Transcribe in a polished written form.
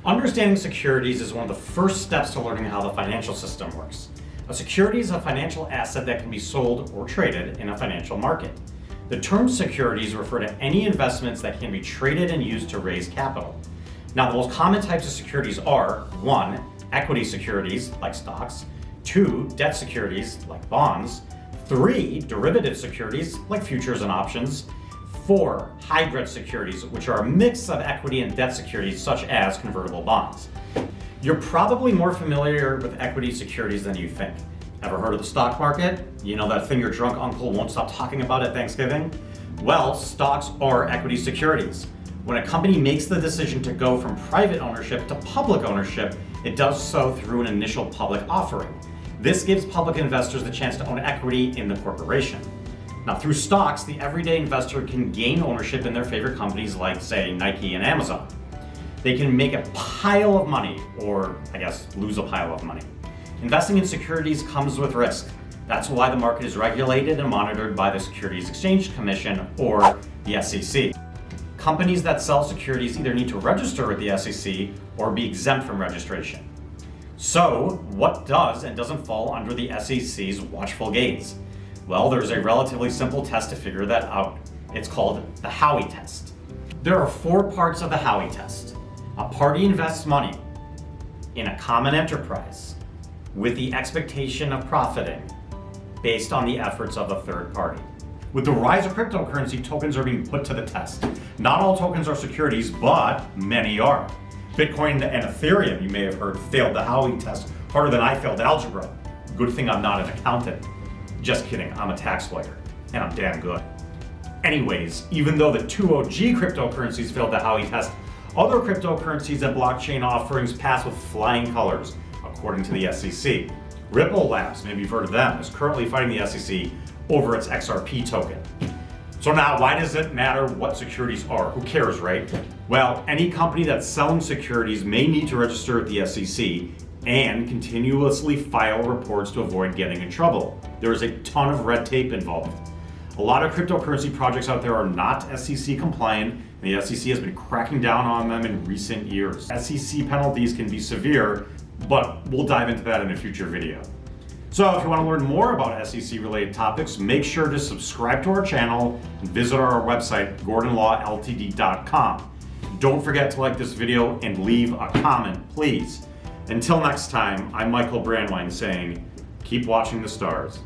Understanding securities is one of the first steps to learning how the financial system works. A security is a financial asset that can be sold or traded in a financial market. The term securities refer to any investments that can be traded and used to raise capital. Now, the most common types of securities are 1. Equity securities, like stocks; 2. Debt securities, like bonds; 3. Derivative securities, like futures and options; 4. Hybrid securities, which are a mix of equity and debt securities, such as convertible bonds. You're probably more familiar with equity securities than you think. Ever heard of the stock market? You know that thing your drunk uncle won't stop talking about at Thanksgiving? Well, stocks are equity securities. When a company makes the decision to go from private ownership to public ownership, it does so through an initial public offering. This gives public investors the chance to own equity in the corporation. Now, through stocks, the everyday investor can gain ownership in their favorite companies like, say, Nike and Amazon. They can make a pile of money, or I guess lose a pile of money. Investing in securities comes with risk. That's why the market is regulated and monitored by the Securities Exchange Commission, or the SEC. Companies that sell securities either need to register with the SEC or be exempt from registration. So, what does and doesn't fall under the SEC's watchful gaze? Well, there's a relatively simple test to figure that out. It's called the Howey Test. There are 4 parts of the Howey Test. A party invests money in a common enterprise with the expectation of profiting based on the efforts of a third party. With the rise of cryptocurrency, tokens are being put to the test. Not all tokens are securities, but many are. Bitcoin and Ethereum, you may have heard, failed the Howey Test harder than I failed algebra. Good thing I'm not an accountant. Just kidding, I'm a tax lawyer, and I'm damn good. Anyways, even though the 2 OG cryptocurrencies failed the Howey Test, other cryptocurrencies and blockchain offerings passed with flying colors, according to the SEC. Ripple Labs, maybe you've heard of them, is currently fighting the SEC over its XRP token. So now, why does it matter what securities are? Who cares, right? Well, any company that's selling securities may need to register at the SEC and continuously file reports to avoid getting in trouble. There is a ton of red tape involved. A lot of cryptocurrency projects out there are not SEC compliant, and the SEC has been cracking down on them in recent years. SEC penalties can be severe, but we'll dive into that in a future video. So if you want to learn more about SEC related topics, make sure to subscribe to our channel and visit our website, gordonlawltd.com. Don't forget to like this video and leave a comment, please. Until next time, I'm Michael Brandwein saying, keep watching the stars.